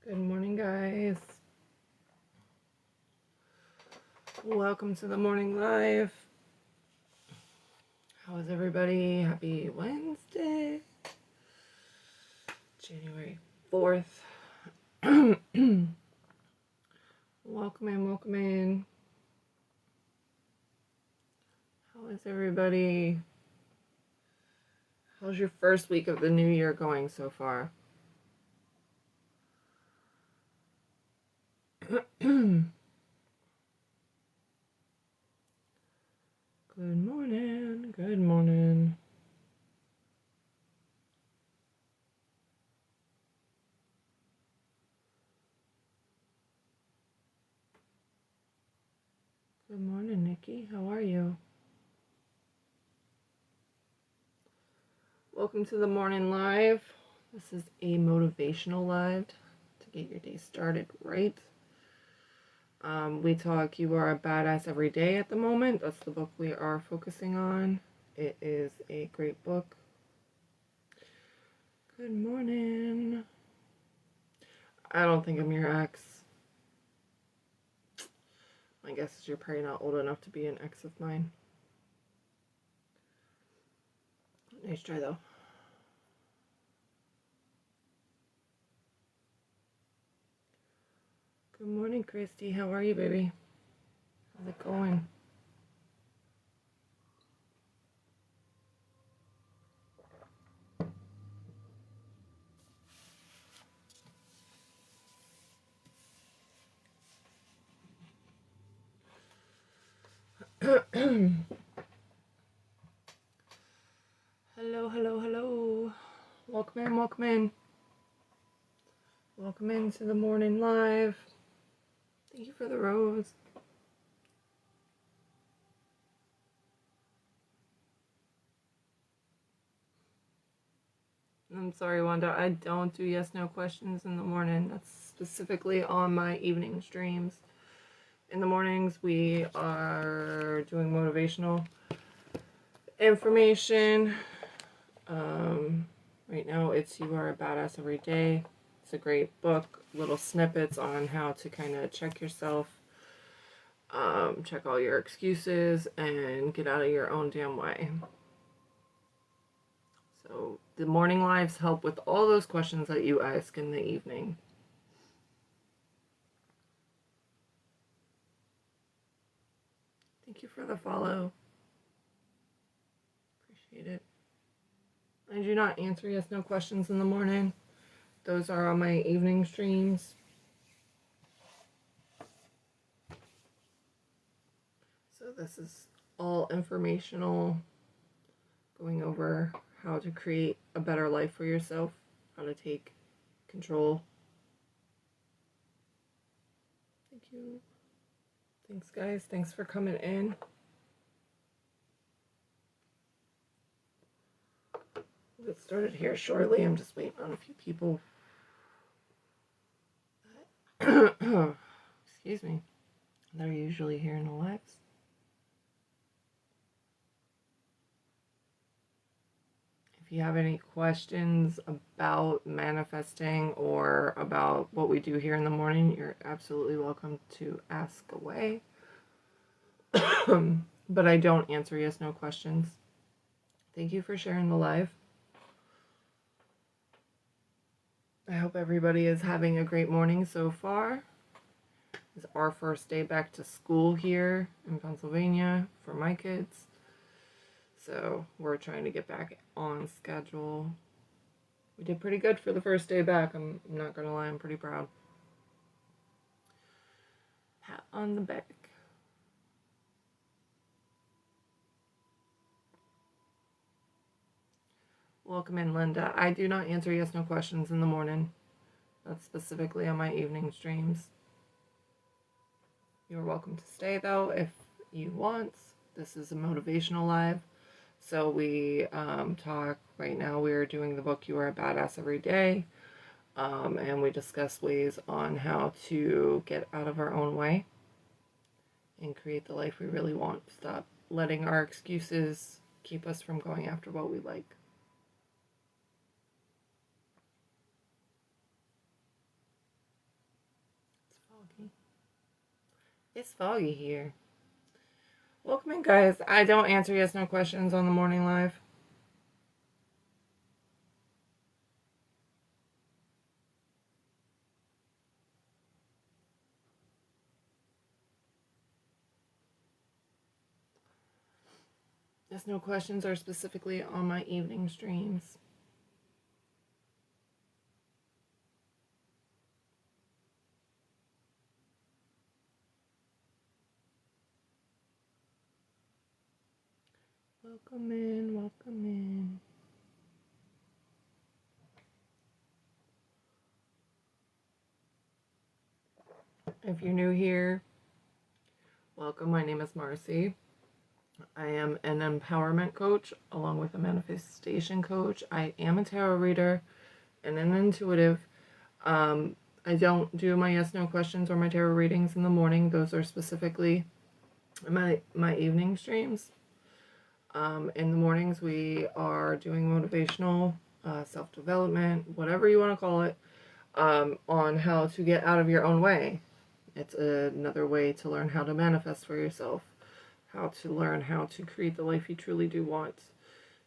Good morning, guys. Welcome to the morning live. How is everybody? Happy Wednesday, January 4th. Welcome in, welcome in. How is everybody? How's your first week of the new year going so far? Good morning, good morning. Good morning, Nikki. How are you? Welcome to the morning live. This is a motivational live to get your day started right. We talk You Are a Badass Every Day at the moment. That's the book we are focusing on. It is a great book. Good morning. I don't think I'm your ex. My guess is you're probably not old enough to be an ex of mine. Nice try, though. Good morning, Christy. How are you, baby? How's it going? Hello, hello, hello. Welcome in, welcome in. Welcome into the morning live. Thank you for the rose. I'm sorry, Wanda. I don't do yes, no questions in the morning. That's specifically on my evening streams. In the mornings, we are doing motivational information. Right now, it's You Are a Badass Every Day. It's a great book. Little snippets on how to kind of check yourself, check all your excuses, and get out of your own damn way. So the morning lives help with all those questions that you ask in the evening. Thank you for the follow. Appreciate it. I do not answer yes, no questions in the morning. Those are on my evening streams. So this is all informational, going over how to create a better life for yourself, how to take control. Thank you. Thanks, guys. Thanks for coming in. We'll get started here shortly. I'm just waiting on a few people. Excuse me. They're usually here in the lives. If you have any questions about manifesting or about what we do here in the morning, you're absolutely welcome to ask away. But I don't answer yes, no questions. Thank you for sharing the live. I hope everybody is having a great morning so far. It's our first day back to school here in Pennsylvania for my kids. So we're trying to get back on schedule. We did pretty good for the first day back. I'm not going to lie, I'm pretty proud. Pat on the back. Welcome in, Linda. I do not answer yes, no questions in the morning. That's specifically on my evening streams. You're welcome to stay, though, if you want. This is a motivational live. So we talk, right now we're doing the book You Are a Badass Every Day. And we discuss ways on how to get out of our own way and create the life we really want. Stop letting our excuses keep us from going after what we like. It's foggy here. Welcome in, guys. I don't answer yes no questions on the morning live. Yes no questions are specifically on my evening streams. Welcome in, welcome in. If you're new here, welcome. My name is Marci. I am an empowerment coach along with a manifestation coach. I am a tarot reader and an intuitive. I don't do my yes no questions or my tarot readings in the morning. Those are specifically my evening streams. In the mornings, we are doing motivational, self-development, whatever you want to call it, on how to get out of your own way. It's another way to learn how to manifest for yourself, how to learn how to create the life you truly do want.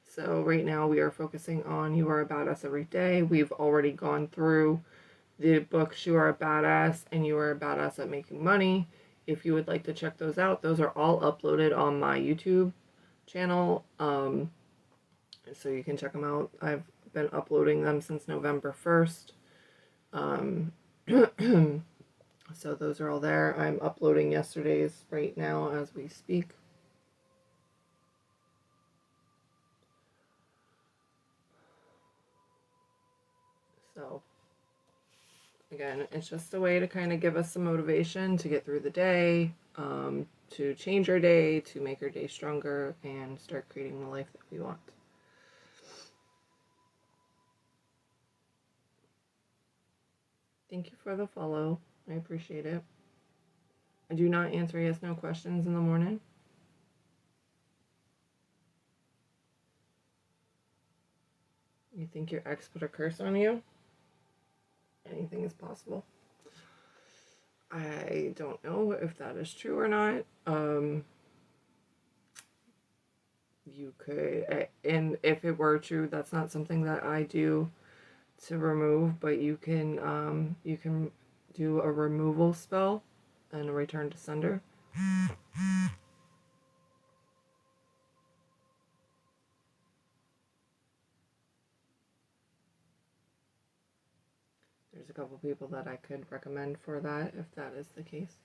So right now we are focusing on You Are a Badass Every Day. We've already gone through the books You Are a Badass and You Are a Badass at Making Money. If you would like to check those out, those are all uploaded on my YouTube channel, so you can check them out. I've been uploading them since November 1st. So those are all there. I'm uploading yesterday's right now as we speak. So again, it's just a way to kind of give us some motivation to get through the day, to change our day, to make our day stronger, and start creating the life that we want. Thank you for the follow. I appreciate it. I do not answer yes no questions in the morning. You think your ex put a curse on you? Anything is possible. I don't know if that is true or not. You could, and if it were true, that's not something that I do to remove, but you can do a removal spell and a return to sender. There's a couple people that I could recommend for that if that is the case.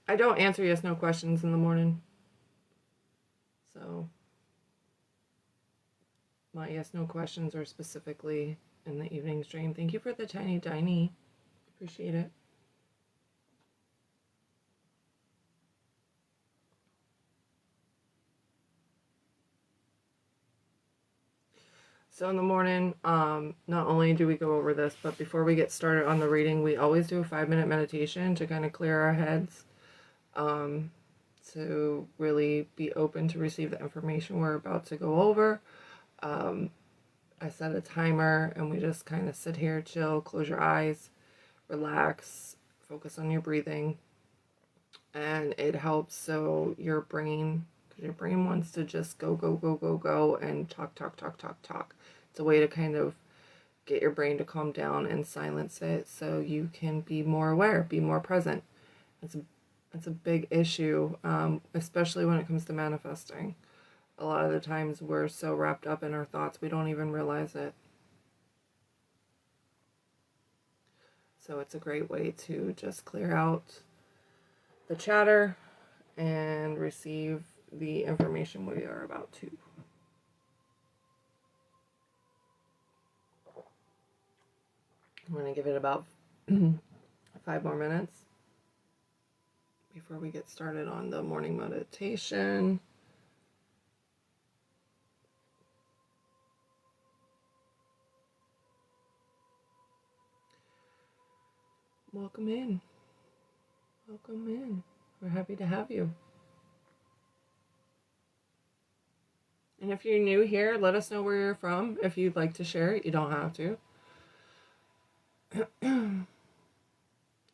I don't answer yes no questions in the morning. So my yes no questions are specifically in the evening stream. Thank you for the tiny tiny. Appreciate it. So in the morning, not only do we go over this, but before we get started on the reading, we always do a 5-minute meditation to kind of clear our heads, to really be open to receive the information we're about to go over. I set a timer and we just kind of sit here, chill, close your eyes, relax, focus on your breathing. And it helps so your brain, because your brain wants to just go, go, go, go, go, and talk, talk, talk, talk, talk. It's a way to kind of get your brain to calm down and silence it so you can be more aware, be more present. It's a big issue, especially when it comes to manifesting. A lot of the times we're so wrapped up in our thoughts we don't even realize it. So it's a great way to just clear out the chatter and receive the information we are about to. I'm going to give it about 5 more minutes before we get started on the morning meditation. Welcome in. Welcome in. We're happy to have you. And if you're new here, let us know where you're from. If you'd like to share it, you don't have to.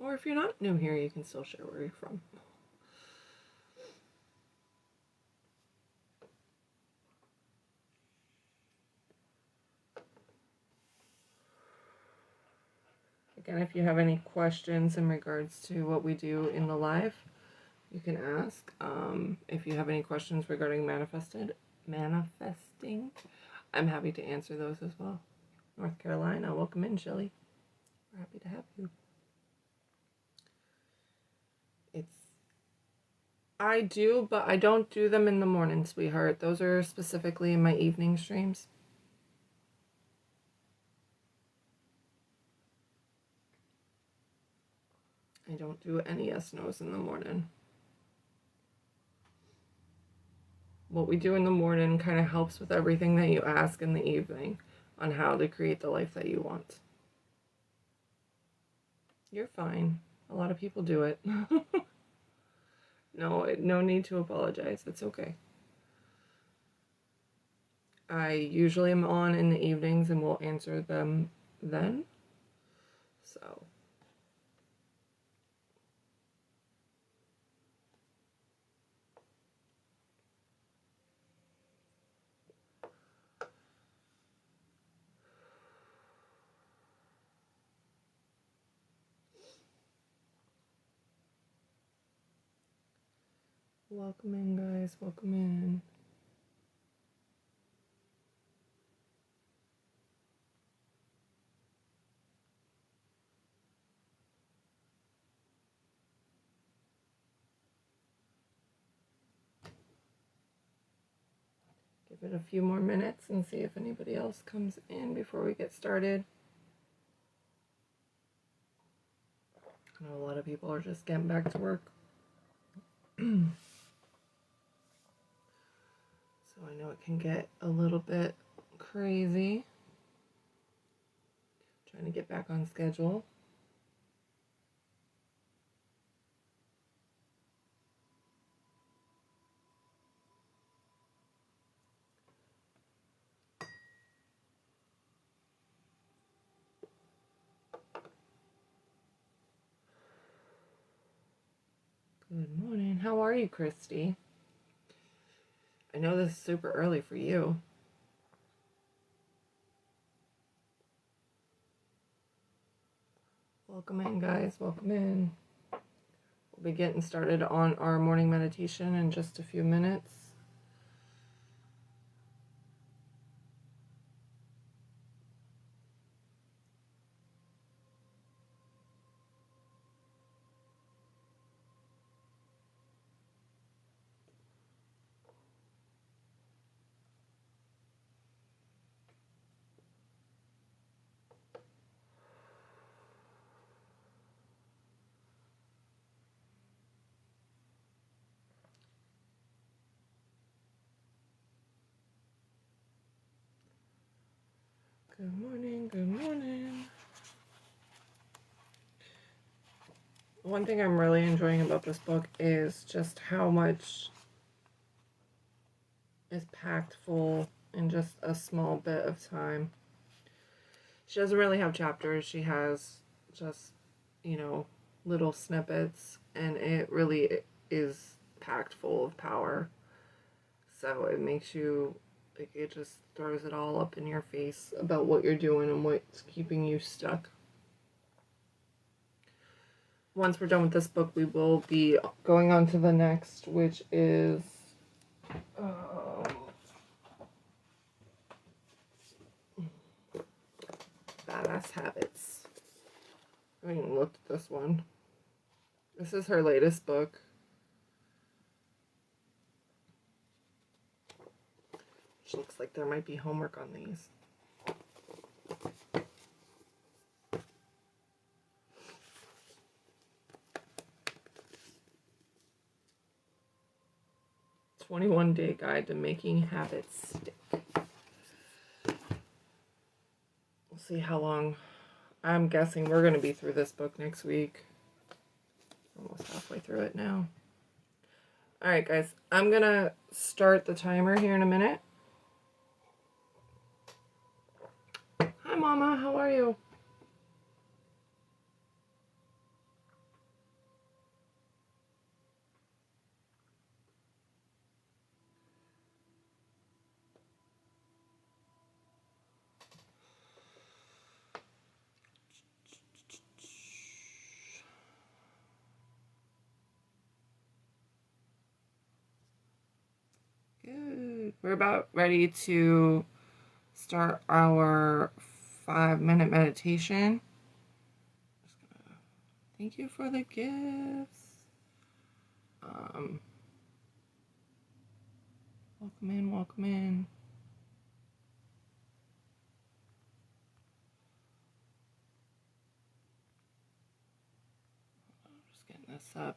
Or if you're not new here, you can still share where you're from. Again, if you have any questions in regards to what we do in the live, you can ask. If you have any questions regarding manifesting, I'm happy to answer those as well. North Carolina, welcome in, Shelly. We're happy to have you. I do, but I don't do them in the morning, sweetheart. Those are specifically in my evening streams. I don't do any yes/no's in the morning. What we do in the morning kind of helps with everything that you ask in the evening on how to create the life that you want. You're fine. A lot of people do it. No need to apologize. It's okay. I usually am on in the evenings and will answer them then. So. Welcome in, guys. Welcome in. Give it a few more minutes and see if anybody else comes in before we get started. I know a lot of people are just getting back to work. So I know it can get a little bit crazy. Trying to get back on schedule. Good morning. How are you, Christy? I know this is super early for you. Welcome in, guys. Welcome in. We'll be getting started on our morning meditation in just a few minutes. Good morning, good morning. One thing I'm really enjoying about this book is just how much is packed full in just a small bit of time. She doesn't really have chapters. She has just, little snippets, and it really is packed full of power. So it makes you, it just throws it all up in your face about what you're doing and what's keeping you stuck. Once we're done with this book, we will be going on to the next, which is Badass Habits. I haven't even looked at this one. This is her latest book. Which looks like there might be homework on these. "21-Day Guide to Making Habits Stick." We'll see how long. I'm guessing we're going to be through this book next week. Almost halfway through it now. Alright, guys. I'm going to start the timer here in a minute. Hi, Mama. How are you? we're about ready to start our 5-minute meditation. Thank you for the gifts. Welcome in, welcome in. Just getting this up.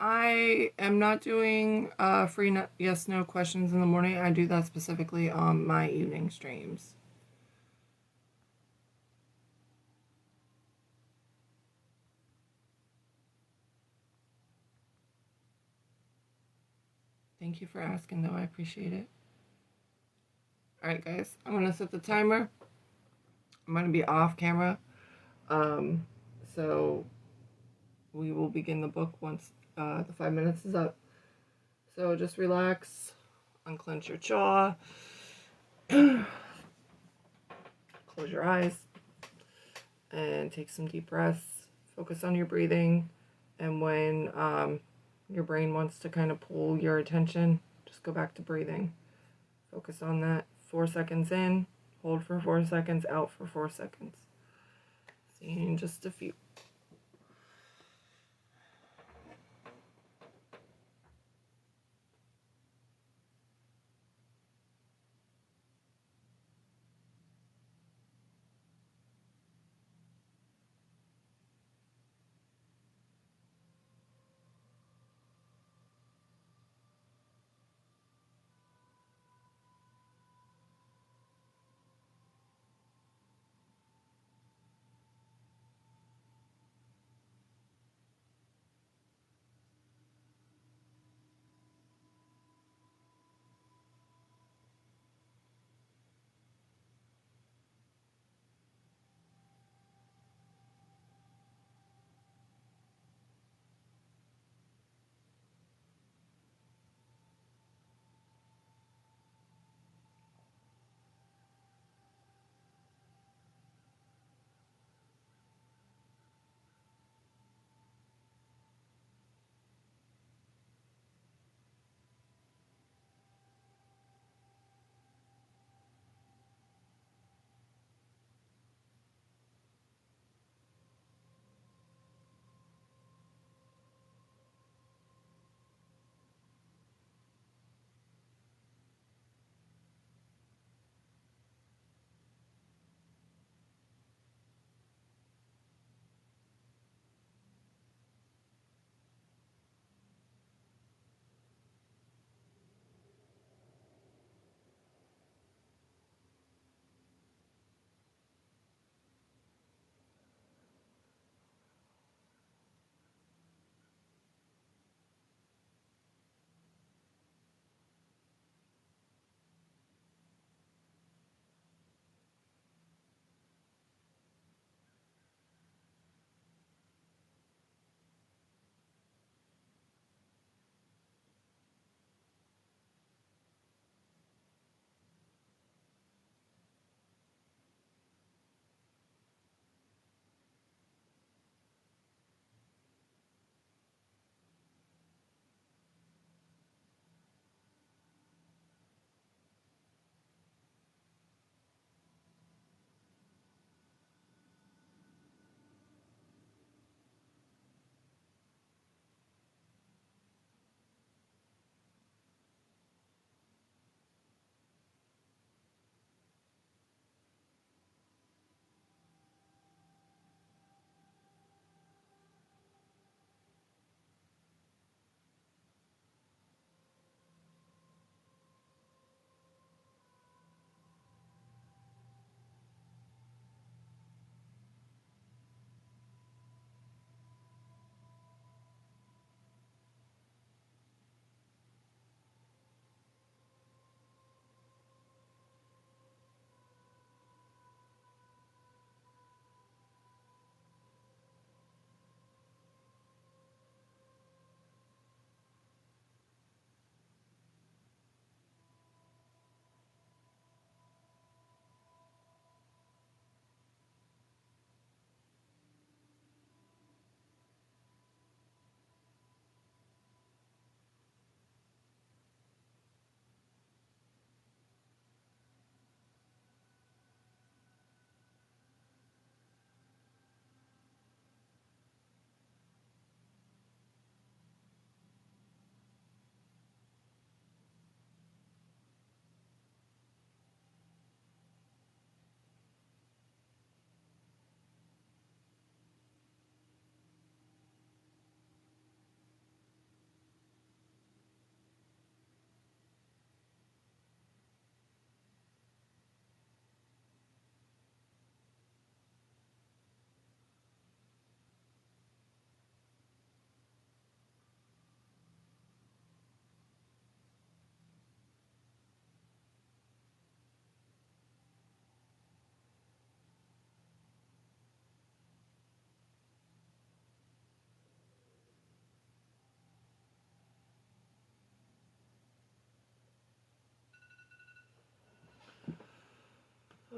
I am not doing free yes no questions in the morning. I do that specifically on my evening streams. Thank you for asking, though. I appreciate it. Alright, guys. I'm going to set the timer. I'm going to be off camera. So we will begin the book once the 5 minutes is up. So just relax, unclench your jaw, close your eyes, and take some deep breaths. Focus on your breathing, and when your brain wants to kind of pull your attention, just go back to breathing. Focus on that. 4 seconds in, hold for 4 seconds, out for 4 seconds. See you in just a few.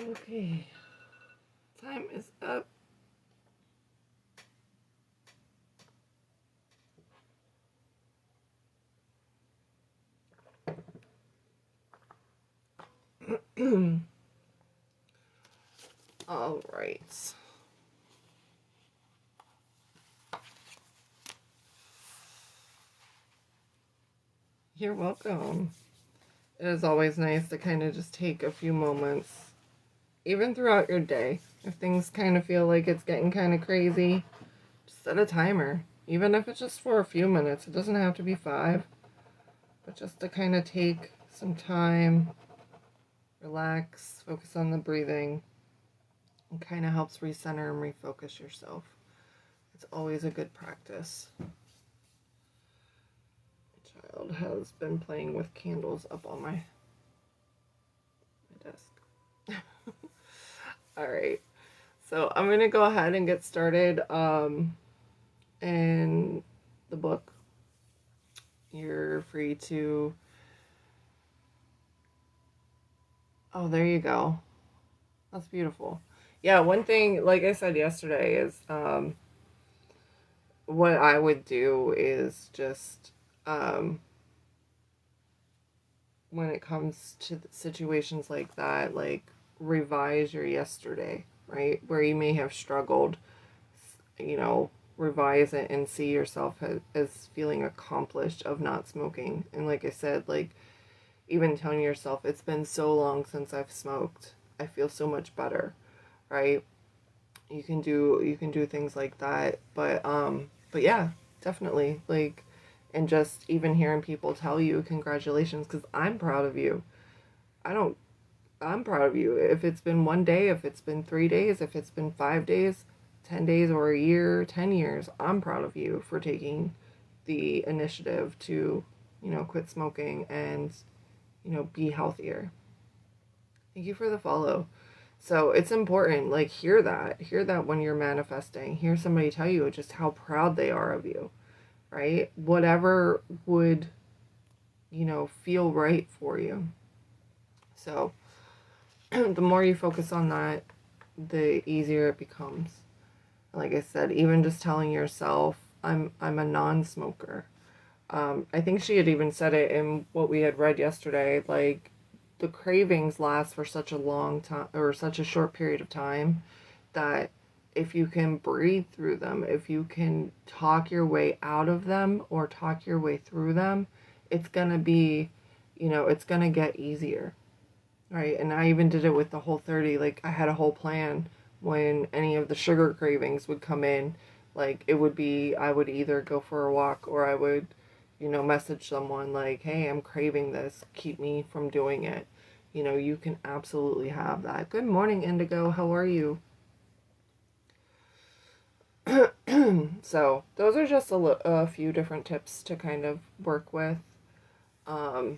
Okay. Time is up. All right. You're welcome. It is always nice to kind of just take a few moments, even throughout your day. If things kind of feel like it's getting kind of crazy, just set a timer. Even if it's just for a few minutes, it doesn't have to be 5, but just to kind of take some time, relax, focus on the breathing. It kind of helps recenter and refocus yourself. It's always a good practice. My child has been playing with candles up on my desk. All right. So I'm going to go ahead and get started in the book. You're free to... Oh, there you go. That's beautiful. Yeah, one thing, like I said yesterday, is what I would do is just when it comes to situations like that, like revise your yesterday, right? Where you may have struggled, revise it and see yourself as feeling accomplished of not smoking. And like I said, like even telling yourself, it's been so long since I've smoked. I feel so much better, right? You can do things like that, but yeah, definitely, like, and just even hearing people tell you congratulations, because I'm proud of you. I don't I'm proud of you. If it's been 1 day, if it's been 3 days, if it's been 5 days, 10 days, or a year, 10 years, I'm proud of you for taking the initiative to, quit smoking and, be healthier. Thank you for the follow. So it's important, like, hear that when you're manifesting. Hear somebody tell you just how proud they are of you, right? Whatever would, feel right for you. So the more you focus on that, the easier it becomes. Like I said, even just telling yourself, I'm a non-smoker. I think she had even said it in what we had read yesterday, like, the cravings last for such a long time, or such a short period of time, that if you can breathe through them, if you can talk your way out of them or talk your way through them, it's gonna be, it's gonna get easier, right? And I even did it with the Whole30. Like, I had a whole plan when any of the sugar cravings would come in. Like, it would be, I would either go for a walk, or I would, message someone like, hey, I'm craving this, keep me from doing it. You can absolutely have that. Good morning, Indigo. How are you? So those are just a few different tips to kind of work with, and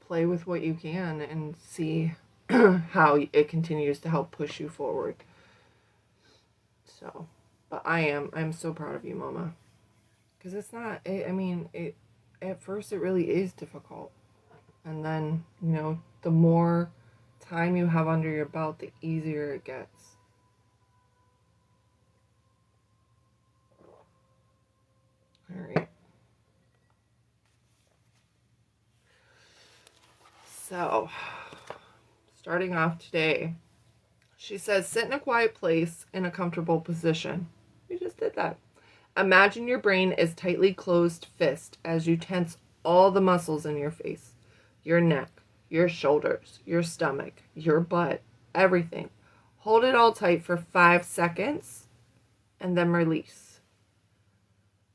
play with what you can and see how it continues to help push you forward. So, but I'm so proud of you, Mama, because it's not. I mean, it at first it really is difficult, and then the more time you have under your belt, the easier it gets. All right. So, starting off today, she says, sit in a quiet place in a comfortable position. We just did that. Imagine your brain is tightly closed fist as you tense all the muscles in your face, your neck, your shoulders, your stomach, your butt, everything. Hold it all tight for 5 seconds and then release.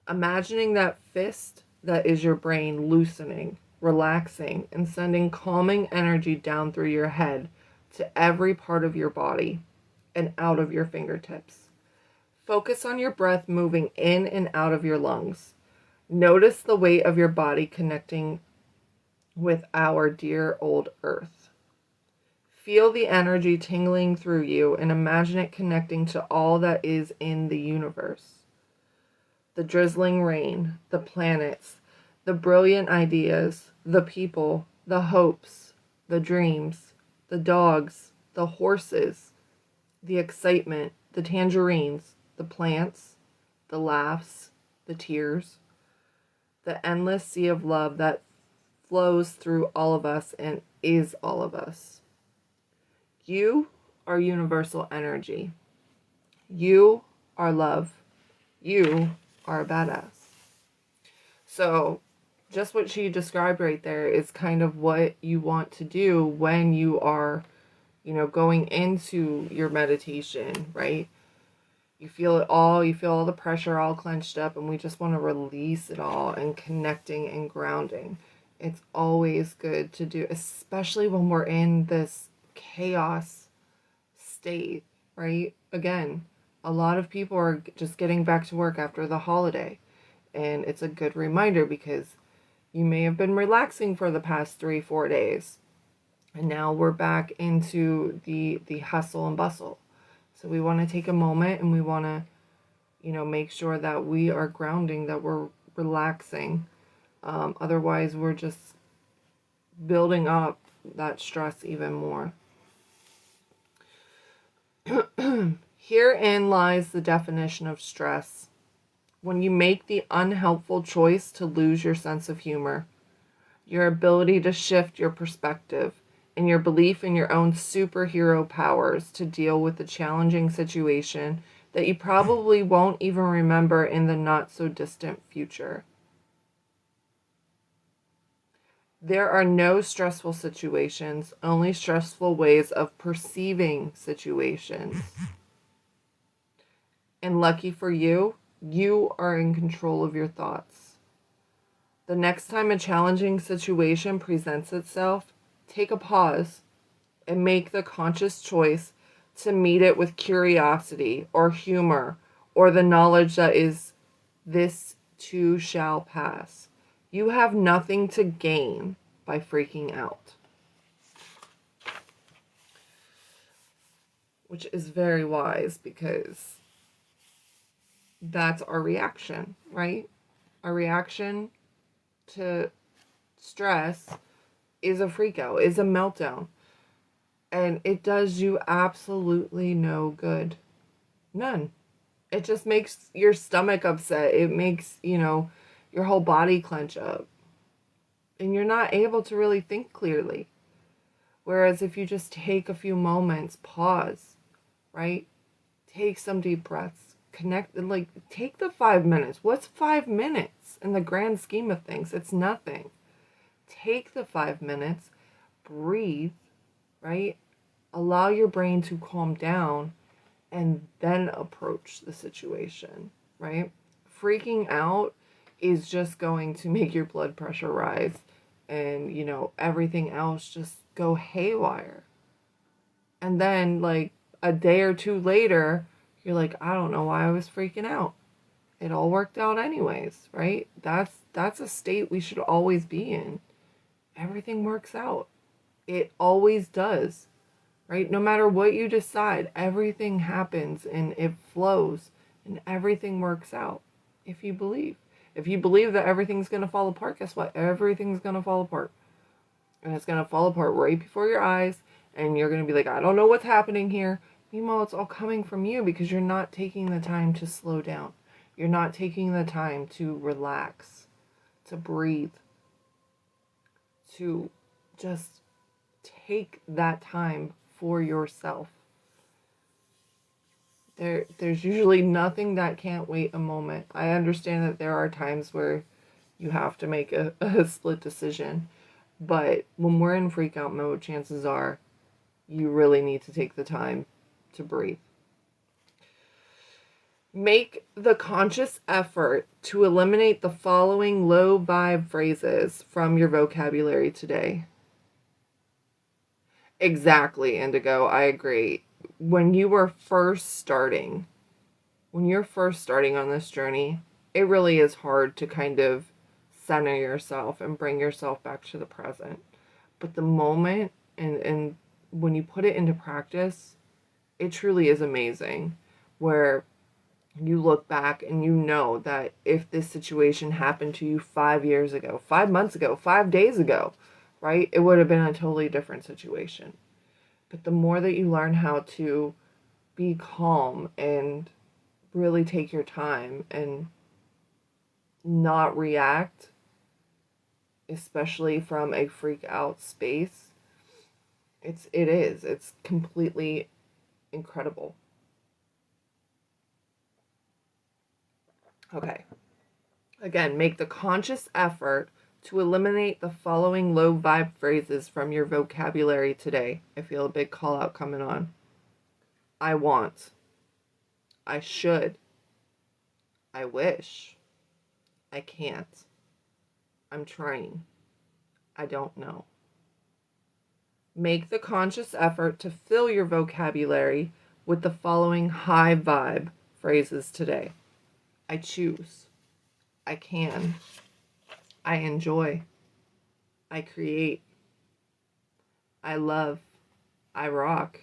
Imagining that fist that is your brain loosening, relaxing, and sending calming energy down through your head to every part of your body and out of your fingertips. Focus on your breath moving in and out of your lungs. Notice the weight of your body connecting with our dear old earth. Feel the energy tingling through you and imagine it connecting to all that is in the universe. The drizzling rain, the planets, the brilliant ideas, the people, the hopes, the dreams, the dogs, the horses, the excitement, the tangerines, the plants, the laughs, the tears, the endless sea of love that flows through all of us and is all of us. You are universal energy. You are love. You are a badass. So, just what she described right there is kind of what you want to do when you are, going into your meditation, right? You feel it all, you feel all the pressure all clenched up, and we just want to release it all and connecting and grounding. It's always good to do, especially when we're in this chaos state, right? Again, a lot of people are just getting back to work after the holiday. And it's a good reminder because you may have been relaxing for the past 3-4 days. And now we're back into the hustle and bustle. So we want to take a moment and we want to, make sure that we are grounding, that we're relaxing. Otherwise, we're just building up that stress even more. Herein lies the definition of stress. When you make the unhelpful choice to lose your sense of humor, your ability to shift your perspective, and your belief in your own superhero powers to deal with the challenging situation that you probably won't even remember in the not-so-distant future. There are no stressful situations, only stressful ways of perceiving situations. And lucky for you, you are in control of your thoughts. The next time a challenging situation presents itself, take a pause and make the conscious choice to meet it with curiosity or humor or the knowledge that this too shall pass. You have nothing to gain by freaking out. Which is very wise because that's our reaction, right? Our reaction to stress is a freak out, is a meltdown. And it does you absolutely no good. None. It just makes your stomach upset. It makes, your whole body clench up. And you're not able to really think clearly. Whereas if you just take a few moments, pause, right? Take some deep breaths. Connect, take the 5 minutes. What's 5 minutes in the grand scheme of things? It's nothing. Take the 5 minutes, breathe, right? Allow your brain to calm down and then approach the situation, right? Freaking out is just going to make your blood pressure rise and, everything else just go haywire. And then, a day or two later, you're like, I don't know why I was freaking out. It all worked out anyways, right? That's a state we should always be in. Everything works out. It always does, right? No matter what you decide, everything happens and it flows and everything works out if you believe. If you believe that everything's going to fall apart, guess what? Everything's going to fall apart. And it's going to fall apart right before your eyes and you're going to be like, I don't know what's happening here. Meanwhile, it's all coming from you because you're not taking the time to slow down. You're not taking the time to relax, to breathe, to just take that time for yourself. There's usually nothing that can't wait a moment. I understand that there are times where you have to make a split decision, but when we're in freak out mode, chances are you really need to take the time to breathe. Make the conscious effort to eliminate the following low vibe phrases from your vocabulary today. Exactly, Indigo. I agree. When you're first starting on this journey, it really is hard to kind of center yourself and bring yourself back to the present. But the moment and when you put it into practice, it truly is amazing. Where you look back and you know that if this situation happened to you 5 years ago, 5 months ago, 5 days ago, right? It would have been a totally different situation. But the more that you learn how to be calm and really take your time and not react, especially from a freak out space, it's completely incredible. Okay. Again, make the conscious effort to eliminate the following low vibe phrases from your vocabulary today. I feel a big call out coming on. I want. I should. I wish. I can't. I'm trying. I don't know. Make the conscious effort to fill your vocabulary with the following high vibe phrases today. I choose. I can. I enjoy. I create. I love. I rock.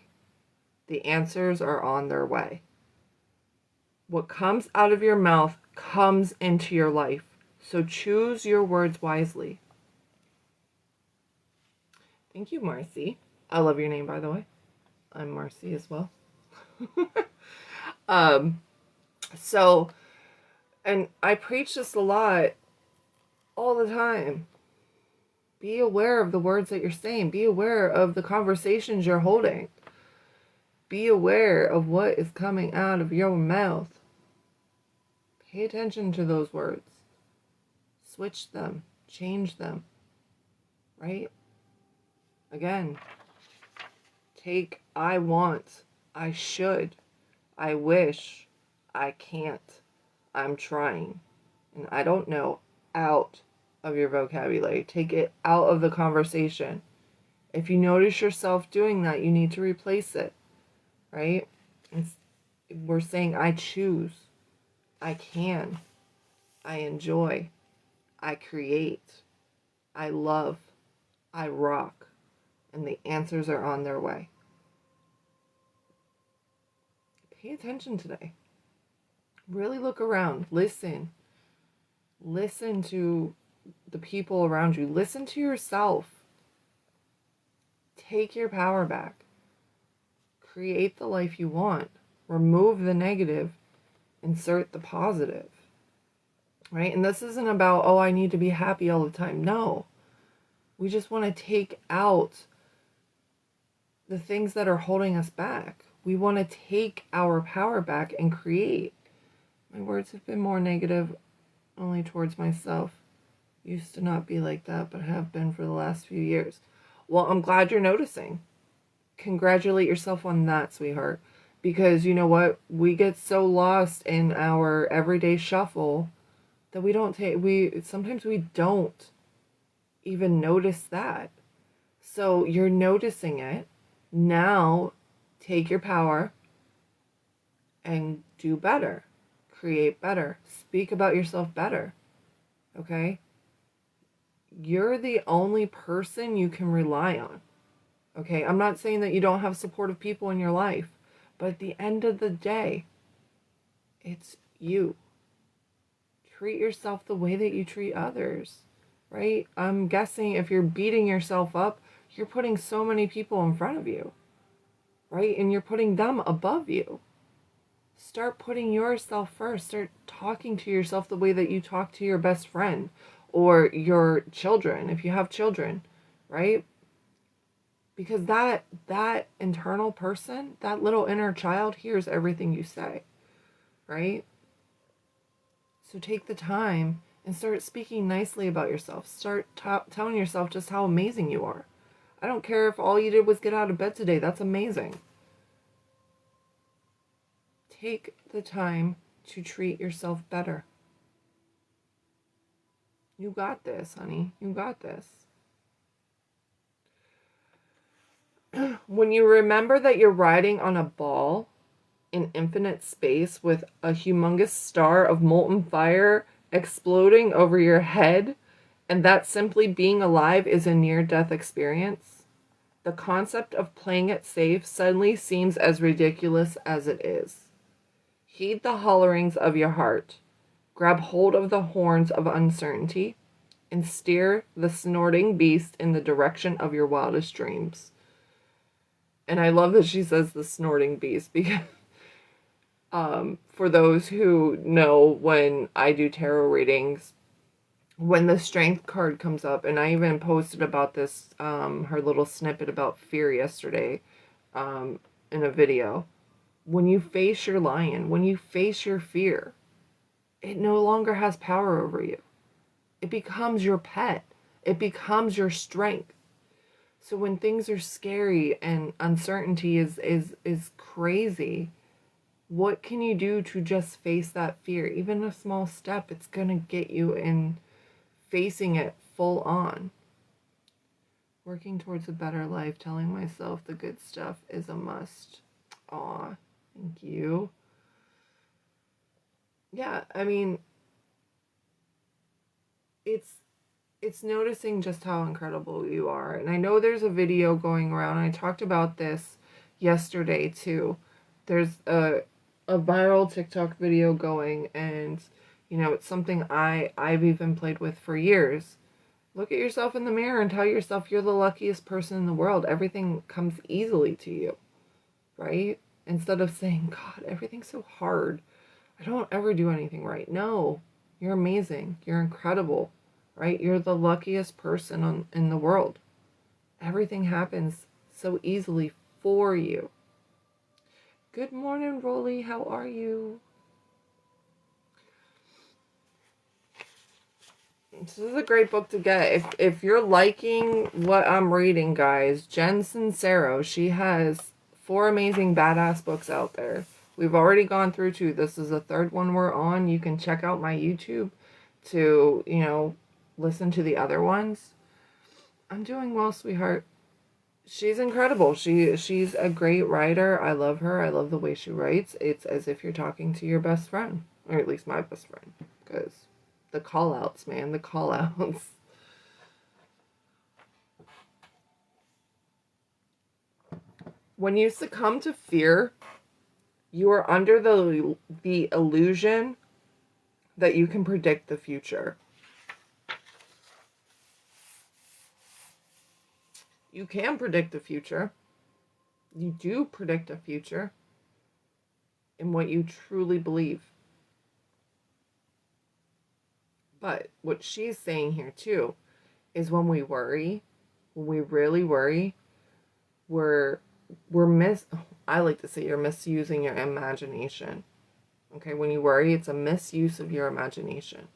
The answers are on their way. What comes out of your mouth comes into your life. So choose your words wisely. Thank you, Marci. I love your name, by the way. I'm Marci as well. um, so, and I preach this a lot all the time. Be aware of the words that you're saying. Be aware of the conversations you're holding. Be aware of what is coming out of your mouth. Pay attention to those words. Switch them. Change them. Right? Again, take I want, I should, I wish, I can't, I'm trying, and I don't know out of your vocabulary. Take it out of the conversation. If you notice yourself doing that, you need to replace it, right? We're saying I choose, I can, I enjoy, I create, I love, I rock, and the answers are on their way. Pay attention today. Really look around. Listen. Listen to the people around you. Listen to yourself. Take your power back. Create the life you want. Remove the negative. Insert the positive. Right? And this isn't about, oh, I need to be happy all the time. No. We just want to take out the things that are holding us back. We want to take our power back and create. My words have been more negative only towards myself. Used to not be like that, but have been for the last few years. Well, I'm glad you're noticing. Congratulate yourself on that, sweetheart. Because you know what? We get so lost in our everyday shuffle that sometimes we don't even notice that. So you're noticing it. Now, take your power and do better. Create better. Speak about yourself better. Okay? You're the only person you can rely on. Okay? I'm not saying that you don't have supportive people in your life, but at the end of the day, it's you. Treat yourself the way that you treat others. Right? I'm guessing if you're beating yourself up, you're putting so many people in front of you. Right? And you're putting them above you. Start putting yourself first. Start talking to yourself the way that you talk to your best friend or your children, if you have children, right? Because that internal person, that little inner child hears everything you say, right? So take the time and start speaking nicely about yourself. Start telling yourself just how amazing you are. I don't care if all you did was get out of bed today. That's amazing. Take the time to treat yourself better. You got this, honey. You got this. When you remember that you're riding on a ball in infinite space with a humongous star of molten fire exploding over your head, and that simply being alive is a near-death experience, the concept of playing it safe suddenly seems as ridiculous as it is. Heed the hollerings of your heart. Grab hold of the horns of uncertainty and steer the snorting beast in the direction of your wildest dreams. And I love that she says the snorting beast, because for those who know, when I do tarot readings, when the strength card comes up, and I even posted about this, her little snippet about fear yesterday, in a video. When you face your lion, when you face your fear, it no longer has power over you. It becomes your pet. It becomes your strength. So when things are scary and uncertainty is crazy, what can you do to just face that fear? Even a small step, it's going to get you in facing it full on. Working towards a better life, telling myself the good stuff is a must. Aw, thank you. Yeah, I mean, it's noticing just how incredible you are. And I know there's a video going around. I talked about this yesterday too. There's a viral TikTok video going, and you know, it's something I've even played with for years. Look at yourself in the mirror and tell yourself you're the luckiest person in the world. Everything comes easily to you, right? Instead of saying, God, everything's so hard. I don't ever do anything right. No, you're amazing. You're incredible, right? You're the luckiest person in the world. Everything happens so easily for you. Good morning, Rolly. How are you? This is a great book to get. If you're liking what I'm reading, guys, Jen Sincero, she has 4 amazing badass books out there. We've already gone through 2. This is the 3rd one we're on. You can check out my YouTube to, you know, listen to the other ones. I'm doing well, sweetheart. She's incredible. She's a great writer. I love her. I love the way she writes. It's as if you're talking to your best friend, or at least my best friend, because the call-outs, man, the call-outs. When you succumb to fear, you are under the illusion that you can predict the future. You can predict the future. You do predict a future in what you truly believe. But what she's saying here too is when we worry, when we really worry, I like to say you're misusing your imagination. Okay, when you worry, it's a misuse of your imagination.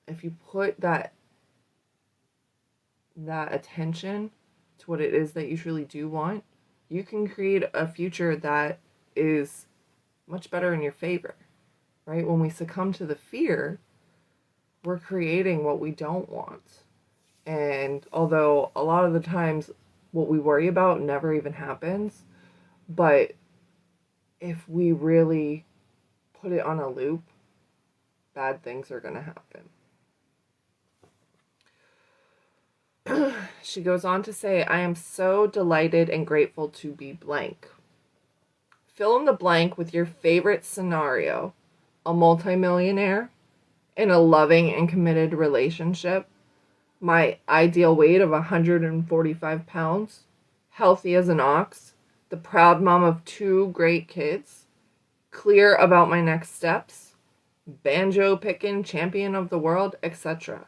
If you put that attention to what it is that you truly do want, you can create a future that is much better in your favor, right? When we succumb to the fear, we're creating what we don't want. And although a lot of the times what we worry about never even happens, but if we really put it on a loop, bad things are going to happen. She goes on to say, I am so delighted and grateful to be blank. Fill in the blank with your favorite scenario: a multimillionaire, in a loving and committed relationship, my ideal weight of 145 pounds, healthy as an ox, the proud mom of 2 great kids, clear about my next steps, banjo picking champion of the world, etc.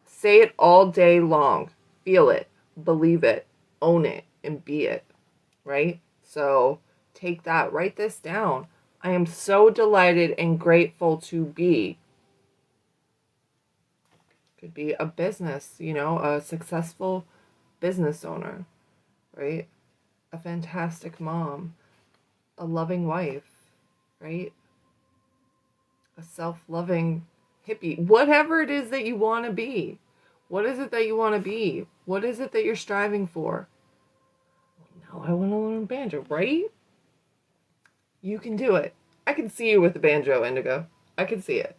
Say it all day long. Feel it, believe it, own it, and be it, right? So take that, write this down. I am so delighted and grateful to be. Could be a business, you know, a successful business owner, right? A fantastic mom, a loving wife, right? A self-loving hippie, whatever it is that you want to be. What is it that you want to be? What is it that you're striving for? Now I want to learn banjo, right? You can do it. I can see you with the banjo, Indigo. I can see it.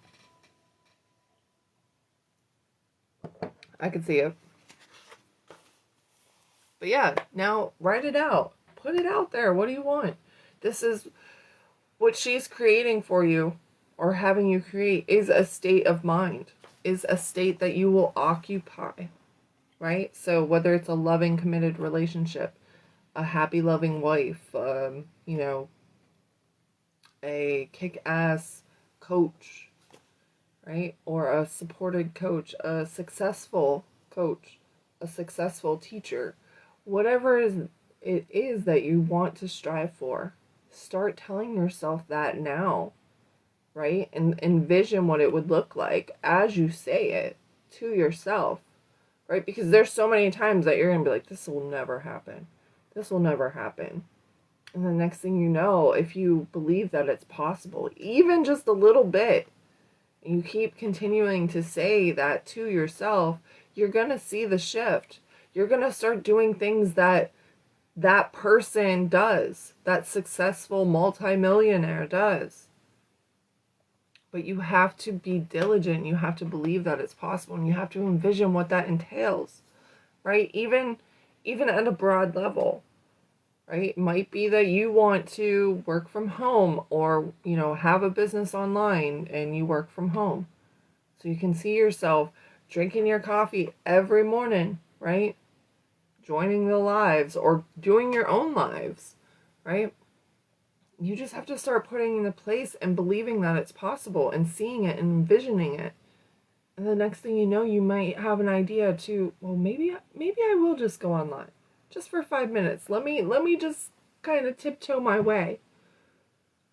I can see it. But yeah, now write it out. Put it out there. What do you want? This is what she's creating for you, or having you create, is a state of mind. is a state that you will occupy, right? So whether it's a loving, committed relationship, a happy, loving wife, a kick-ass coach, right? Or a supported coach, a successful coach, a successful teacher, whatever it is that you want to strive for, start telling yourself that now, right? And envision what it would look like as you say it to yourself, right? Because there's so many times that you're going to be like, this will never happen. This will never happen. And the next thing you know, if you believe that it's possible, even just a little bit, you keep continuing to say that to yourself, you're going to see the shift. You're going to start doing things that that person does, that successful multimillionaire does. But you have to be diligent. You have to believe that it's possible, and you have to envision what that entails, right? Even at a broad level, right? It might be that you want to work from home, or, have a business online and you work from home. So you can see yourself drinking your coffee every morning, right? Joining the lives or doing your own lives, right? You just have to start putting into place and believing that it's possible and seeing it and envisioning it. And the next thing you know, you might have an idea to, well, maybe I will just go online just for 5 minutes. Let me just kind of tiptoe my way.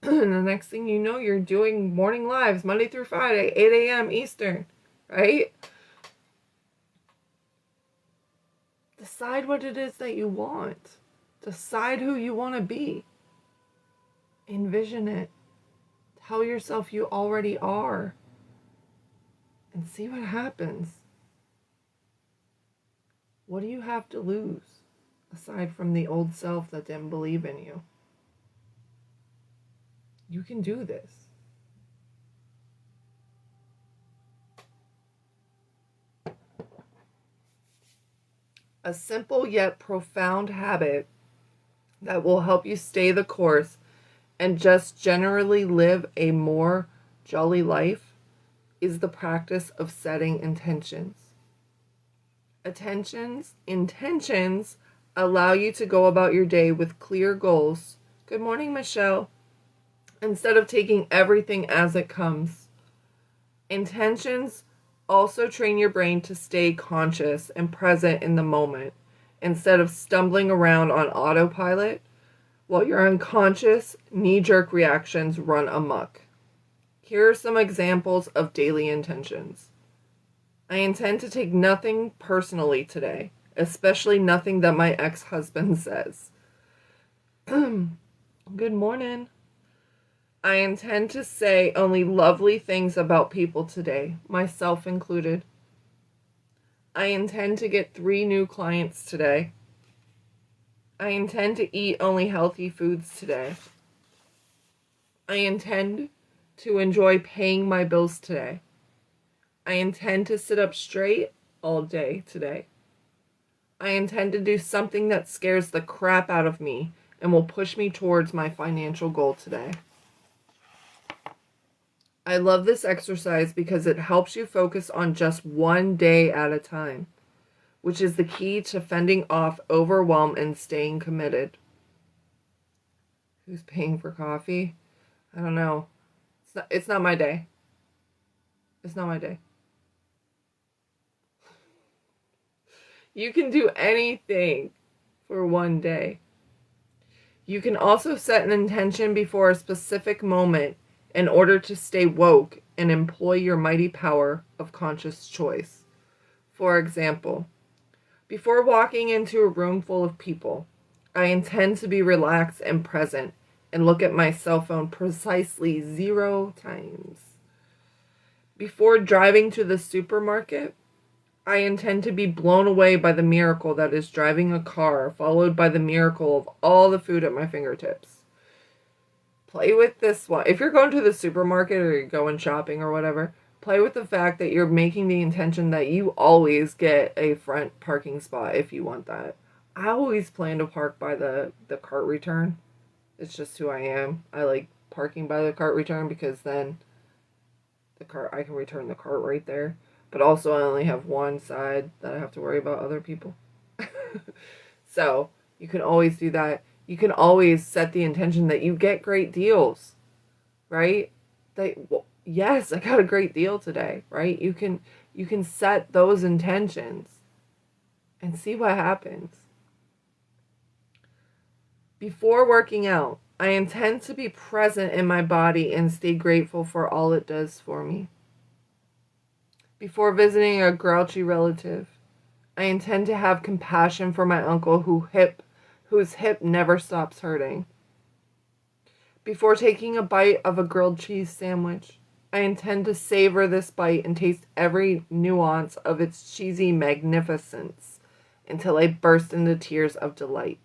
And the next thing you know, you're doing morning lives Monday through Friday, 8 a.m. Eastern, right? Decide what it is that you want. Decide who you want to be. Envision it. Tell yourself you already are. And see what happens. What do you have to lose, aside from the old self that didn't believe in you? You can do this. A simple yet profound habit that will help you stay the course and just generally live a more jolly life is the practice of setting intentions. Intentions allow you to go about your day with clear goals. Good morning, Michelle. Instead of taking everything as it comes. Intentions also train your brain to stay conscious and present in the moment instead of stumbling around on autopilot while your unconscious knee-jerk reactions run amok. Here are some examples of daily intentions. I intend to take nothing personally today, especially nothing that my ex-husband says. Good morning. I intend to say only lovely things about people today, myself included. I intend to get 3 new clients today. I intend to eat only healthy foods today. I intend to enjoy paying my bills today. I intend to sit up straight all day today. I intend to do something that scares the crap out of me and will push me towards my financial goal today. I love this exercise because it helps you focus on just one day at a time, which is the key to fending off overwhelm and staying committed. Who's paying for coffee? I don't know. It's not my day. It's not my day. You can do anything for one day. You can also set an intention before a specific moment in order to stay woke and employ your mighty power of conscious choice. For example, before walking into a room full of people, I intend to be relaxed and present and look at my cell phone precisely 0 times. Before driving to the supermarket, I intend to be blown away by the miracle that is driving a car, followed by the miracle of all the food at my fingertips. Play with this one. If you're going to the supermarket or you're going shopping or whatever, play with the fact that you're making the intention that you always get a front parking spot if you want that. I always plan to park by the cart return. It's just who I am. I like parking by the cart return because then I can return the cart right there. But also I only have one side that I have to worry about other people. So you can always do that. You can always set the intention that you get great deals, right? Well, yes, I got a great deal today, right? You can set those intentions and see what happens. Before working out, I intend to be present in my body and stay grateful for all it does for me. Before visiting a grouchy relative, I intend to have compassion for my uncle whose hip never stops hurting. Before taking a bite of a grilled cheese sandwich, I intend to savor this bite and taste every nuance of its cheesy magnificence until I burst into tears of delight.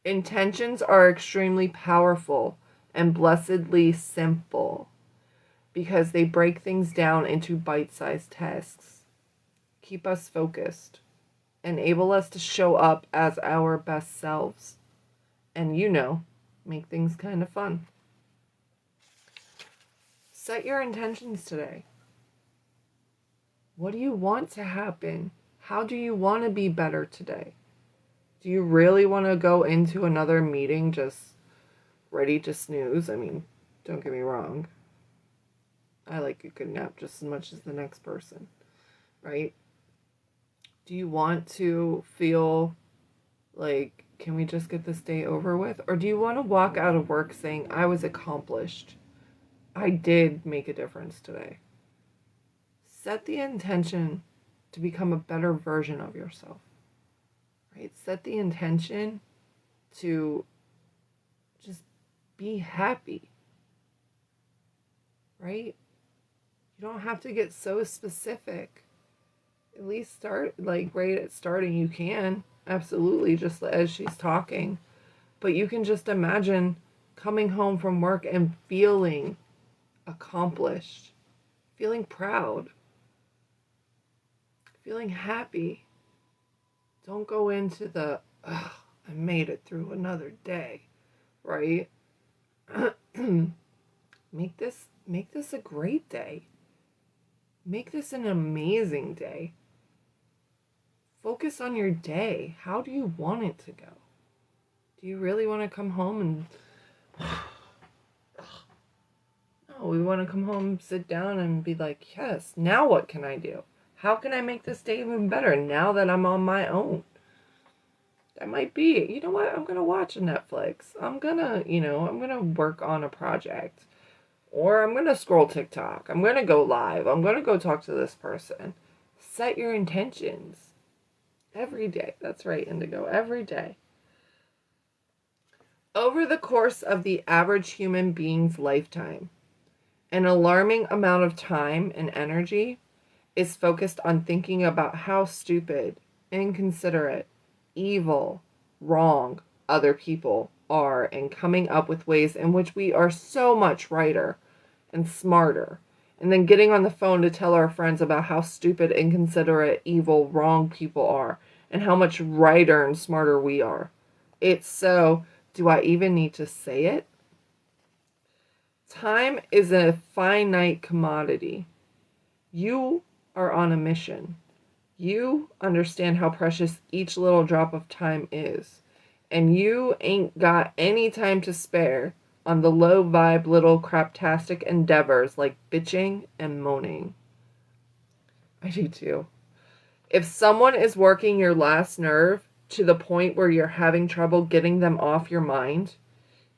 Intentions are extremely powerful and blessedly simple because they break things down into bite-sized tasks, keep us focused, enable us to show up as our best selves, and make things kind of fun. Set your intentions today. What do you want to happen? How do you want to be better today? Do you really want to go into another meeting just ready to snooze? I mean, don't get me wrong. I like a good nap just as much as the next person, right? Do you want to feel like, can we just get this day over with? Or do you want to walk out of work saying, I was accomplished? I did make a difference today. Set the intention to become a better version of yourself. Right? Set the intention to just be happy. Right? You don't have to get so specific. At least start, like, right at starting, you can. Absolutely, just as she's talking. But you can just imagine coming home from work and feeling accomplished, feeling proud, feeling happy. Don't go into the, I made it through another day, right? Make this a great day. Make this an amazing day. Focus on your day. How do you want it to go? Do you really want to come home and... No, we want to come home, sit down, and be like, yes, now what can I do? How can I make this day even better now that I'm on my own? That might be, you know what, I'm going to watch a Netflix. I'm going to work on a project. Or I'm going to scroll TikTok. I'm going to go live. I'm going to go talk to this person. Set your intentions. Every day. That's right, Indigo. Every day. Over the course of the average human being's lifetime, an alarming amount of time and energy is focused on thinking about how stupid, inconsiderate, evil, wrong other people are and coming up with ways in which we are so much righter and smarter, and then getting on the phone to tell our friends about how stupid, inconsiderate, evil, wrong people are and how much righter and smarter we are. It's so, do I even need to say it? Time is a finite commodity. You are on a mission. You understand how precious each little drop of time is. And you ain't got any time to spare on the low vibe little craptastic endeavors like bitching and moaning. I do too. If someone is working your last nerve to the point where you're having trouble getting them off your mind,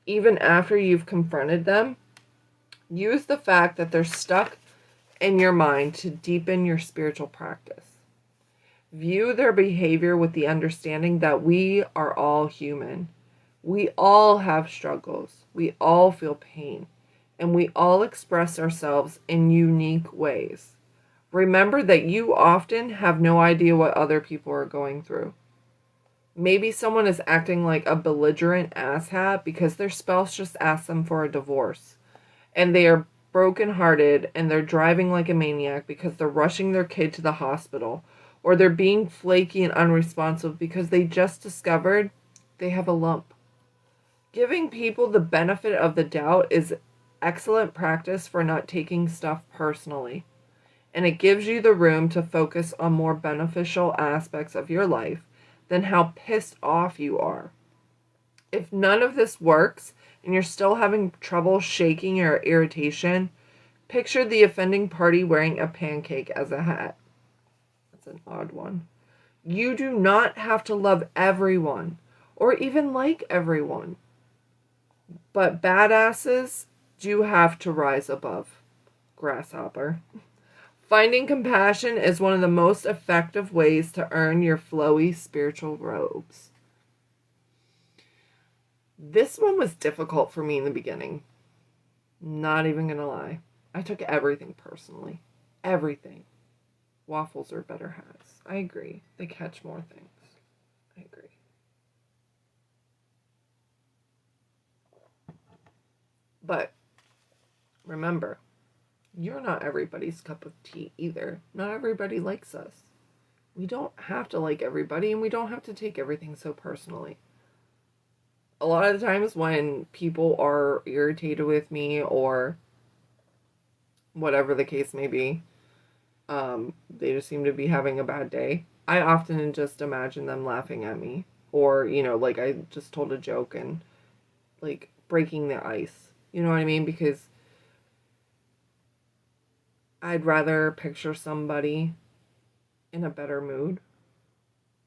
even after you've confronted them, use the fact that they're stuck in your mind to deepen your spiritual practice. View their behavior with the understanding that we are all human. We all have struggles. We all feel pain. And we all express ourselves in unique ways. Remember that you often have no idea what other people are going through. Maybe someone is acting like a belligerent asshat because their spouse just asked them for a divorce. And they are brokenhearted and they're driving like a maniac because they're rushing their kid to the hospital. Or they're being flaky and unresponsive because they just discovered they have a lump. Giving people the benefit of the doubt is excellent practice for not taking stuff personally. and it gives you the room to focus on more beneficial aspects of your life than how pissed off you are. If none of this works and you're still having trouble shaking your irritation, picture the offending party wearing a pancake as a hat. That's an odd one. You do not have to love everyone or even like everyone. But badasses do have to rise above. Grasshopper. Finding compassion is one of the most effective ways to earn your flowy spiritual robes. This one was difficult for me in the beginning. Not even gonna lie. I took everything personally. Everything. Waffles are better hats. I agree. They catch more things. I agree. But remember, you're not everybody's cup of tea either. Not everybody likes us. We don't have to like everybody, and we don't have to take everything so personally. A lot of the times when people are irritated with me or whatever the case may be, they just seem to be having a bad day. I often just imagine them laughing at me. Or, like I just told a joke and like breaking the ice. You know what I mean? Because I'd rather picture somebody in a better mood.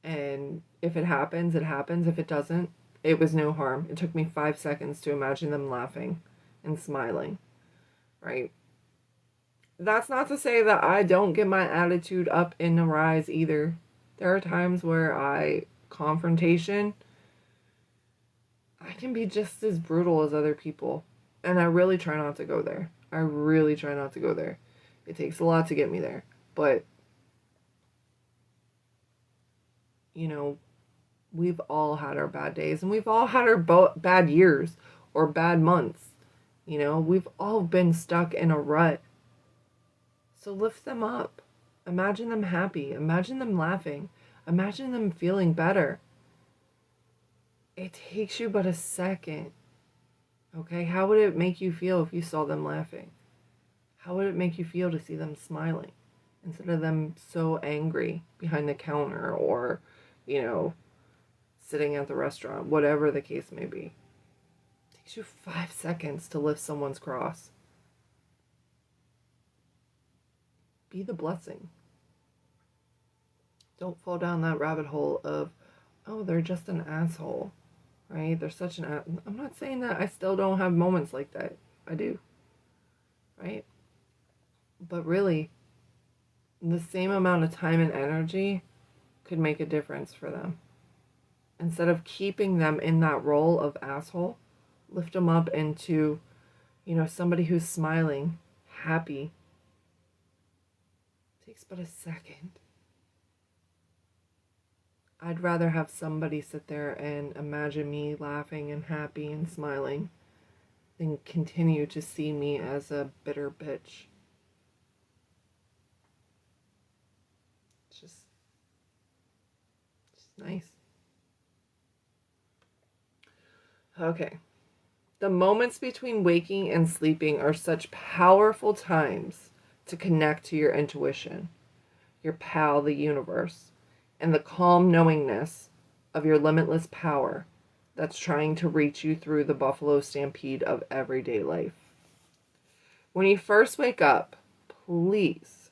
And if it happens, it happens. If it doesn't, it was no harm. It took me 5 seconds to imagine them laughing and smiling. Right? That's not to say that I don't get my attitude up in a rise either. There are times where confrontation, I can be just as brutal as other people. And I really try not to go there. I really try not to go there. It takes a lot to get me there. But, we've all had our bad days. And we've all had our bad years or bad months. We've all been stuck in a rut. So lift them up. Imagine them happy. Imagine them laughing. Imagine them feeling better. It takes you but a second. Okay? How would it make you feel if you saw them laughing? How would it make you feel to see them smiling instead of them so angry behind the counter or, sitting at the restaurant, whatever the case may be? It takes you 5 seconds to lift someone's cross. Be the blessing. Don't fall down that rabbit hole of, oh, they're just an asshole, right? They're such an I'm not saying that I still don't have moments like that. I do, right? But really, the same amount of time and energy could make a difference for them. Instead of keeping them in that role of asshole, lift them up into, somebody who's smiling, happy. It takes but a second. I'd rather have somebody sit there and imagine me laughing and happy and smiling than continue to see me as a bitter bitch. It's just nice. Okay. The moments between waking and sleeping are such powerful times to connect to your intuition, your pal, the universe, and the calm knowingness of your limitless power that's trying to reach you through the buffalo stampede of everyday life. When you first wake up, please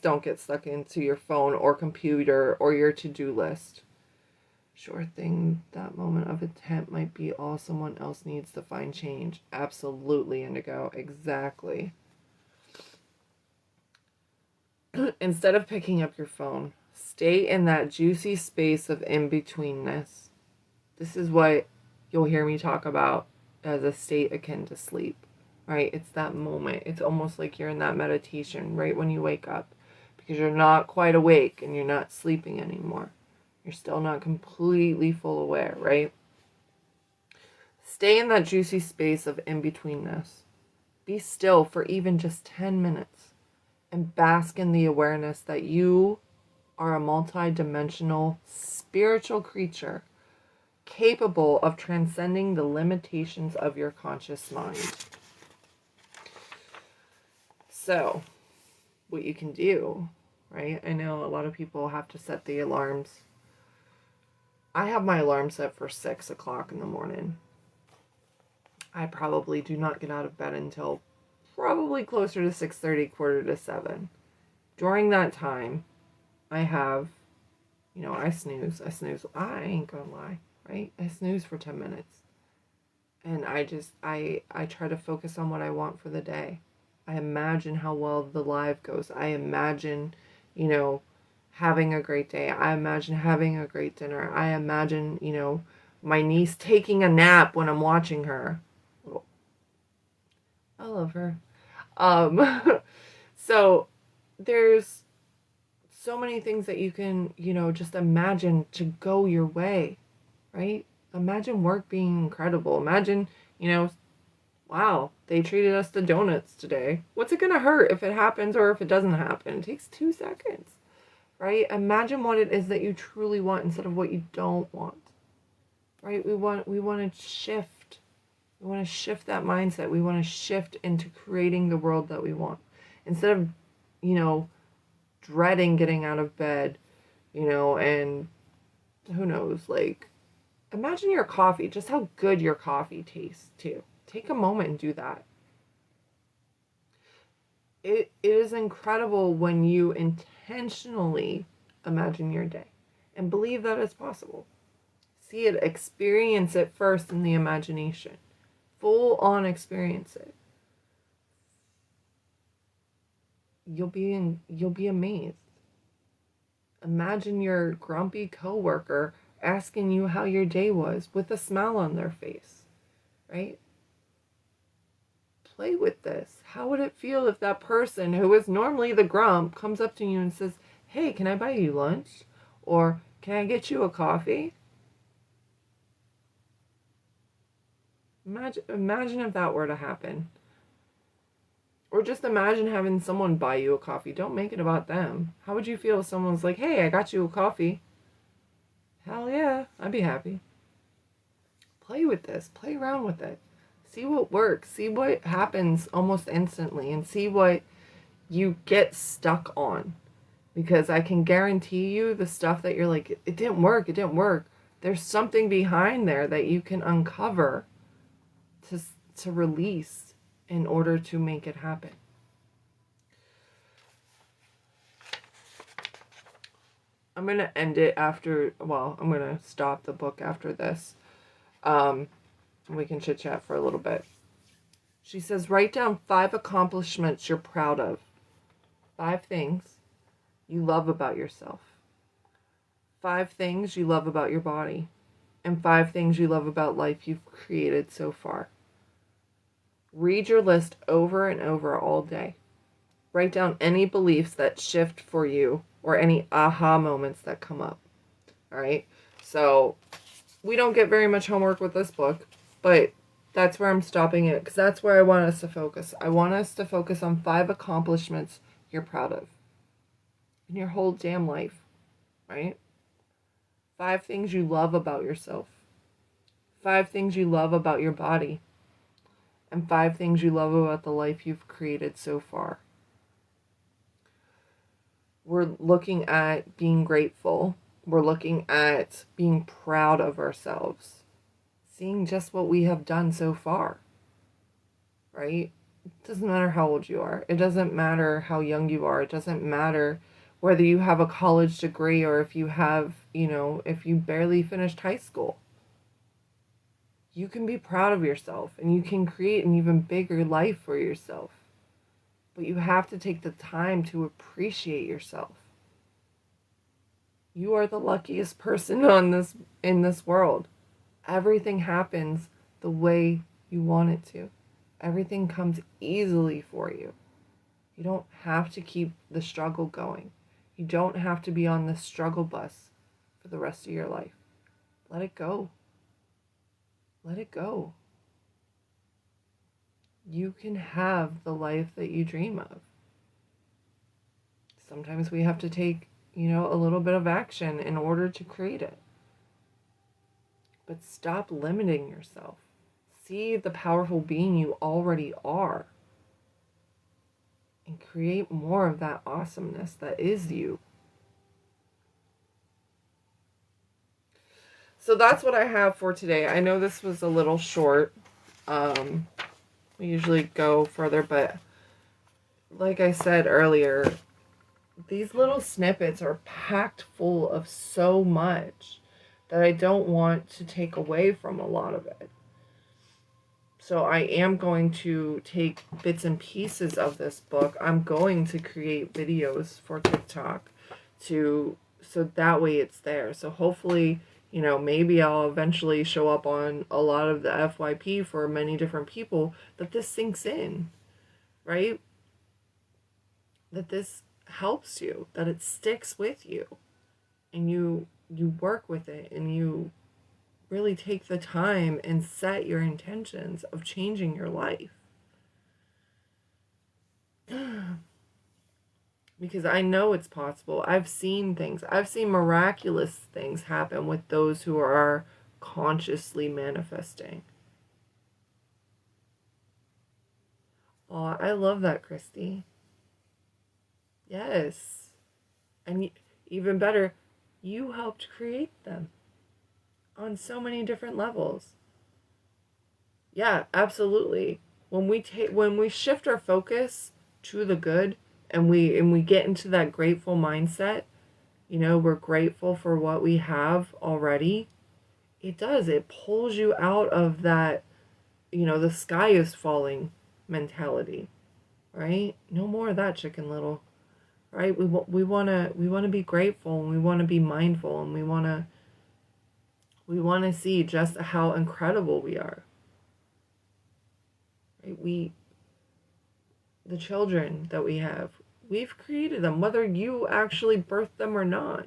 don't get stuck into your phone or computer or your to-do list. Sure thing, that moment of intent might be all someone else needs to find change. Absolutely, Indigo. Exactly. Instead of picking up your phone, stay in that juicy space of in-betweenness. This is what you'll hear me talk about as a state akin to sleep, right? It's that moment. It's almost like you're in that meditation right when you wake up because you're not quite awake and you're not sleeping anymore. You're still not completely full aware, right? Stay in that juicy space of in-betweenness. Be still for even just 10 minutes and bask in the awareness that you are a multi-dimensional spiritual creature capable of transcending the limitations of your conscious mind. So, what you can do, right? I know a lot of people have to set the alarms. I have my alarm set for 6 o'clock in the morning. I probably do not get out of bed until probably closer to 6:30, quarter to 7. During that time, I have, I snooze. I ain't gonna lie, right? I snooze for 10 minutes. And I try to focus on what I want for the day. I imagine how well the live goes. I imagine, you know, having a great day. I imagine having a great dinner. I imagine, my niece taking a nap when I'm watching her. I love her. So there's so many things that you can, just imagine to go your way, right? Imagine work being incredible. Imagine, wow, they treated us to donuts today. What's it going to hurt if it happens or if it doesn't happen? It takes 2 seconds, right? Imagine what it is that you truly want instead of what you don't want, right? We want to shift. We want to shift that mindset. We want to shift into creating the world that we want. Instead of, dreading getting out of bed, and who knows, like, imagine your coffee, just how good your coffee tastes too. Take a moment and do that. It is incredible when you intentionally imagine your day and believe that it's possible. See it, experience it first in the imagination. Full on experience it. You'll be amazed. Imagine your grumpy coworker asking you how your day was with a smile on their face, right? Play with this. How would it feel if that person who is normally the grump comes up to you and says, "Hey, can I buy you lunch?" Or "Can I get you a coffee?" Imagine if that were to happen. Or just imagine having someone buy you a coffee. Don't make it about them. How would you feel if someone's like, "Hey, I got you a coffee"? Hell yeah, I'd be happy. Play with this. Play around with it. See what works. See what happens almost instantly. And see what you get stuck on. Because I can guarantee you the stuff that you're like, it didn't work. There's something behind there that you can uncover to release in order to make it happen. I'm going to end it I'm going to stop the book after this. We can chit chat for a little bit. She says, write down 5 accomplishments you're proud of. 5 things you love about yourself. 5 things you love about your body. And 5 things you love about life you've created so far. Read your list over and over all day. Write down any beliefs that shift for you or any aha moments that come up. All right? So we don't get very much homework with this book, but that's where I'm stopping it because that's where I want us to focus. I want us to focus on 5 accomplishments you're proud of in your whole damn life, right? 5 things you love about yourself. 5 things you love about your body. And 5 things you love about the life you've created so far. We're looking at being grateful. We're looking at being proud of ourselves. Seeing just what we have done so far. Right? It doesn't matter how old you are. It doesn't matter how young you are. It doesn't matter whether you have a college degree or if you have, if you barely finished high school. You can be proud of yourself and you can create an even bigger life for yourself. But you have to take the time to appreciate yourself. You are the luckiest person in this world. Everything happens the way you want it to. Everything comes easily for you. You don't have to keep the struggle going. You don't have to be on the struggle bus for the rest of your life. Let it go. Let it go. You can have the life that you dream of. Sometimes we have to take, a little bit of action in order to create it. But stop limiting yourself. See the powerful being you already are. and create more of that awesomeness that is you. So that's what I have for today. I know this was a little short. We usually go further, but like I said earlier, these little snippets are packed full of so much that I don't want to take away from a lot of it. So I am going to take bits and pieces of this book. I'm going to create videos for TikTok so that way it's there. So hopefully, maybe I'll eventually show up on a lot of the FYP for many different people, that this sinks in, right? That this helps you, that it sticks with you, and you work with it, and you really take the time and set your intentions of changing your life. Because I know it's possible. I've seen things. I've seen miraculous things happen with those who are consciously manifesting. Oh, I love that, Christy. Yes. And even better, you helped create them on so many different levels. Yeah, absolutely. When we shift our focus to the good, and we get into that grateful mindset, we're grateful for what we have already. It pulls you out of that, the sky is falling mentality, right? No more of that, Chicken Little, right? We want to be grateful, and we want to be mindful, and we want to see just how incredible we are. Right? The children that we have, we've created them, whether you actually birthed them or not,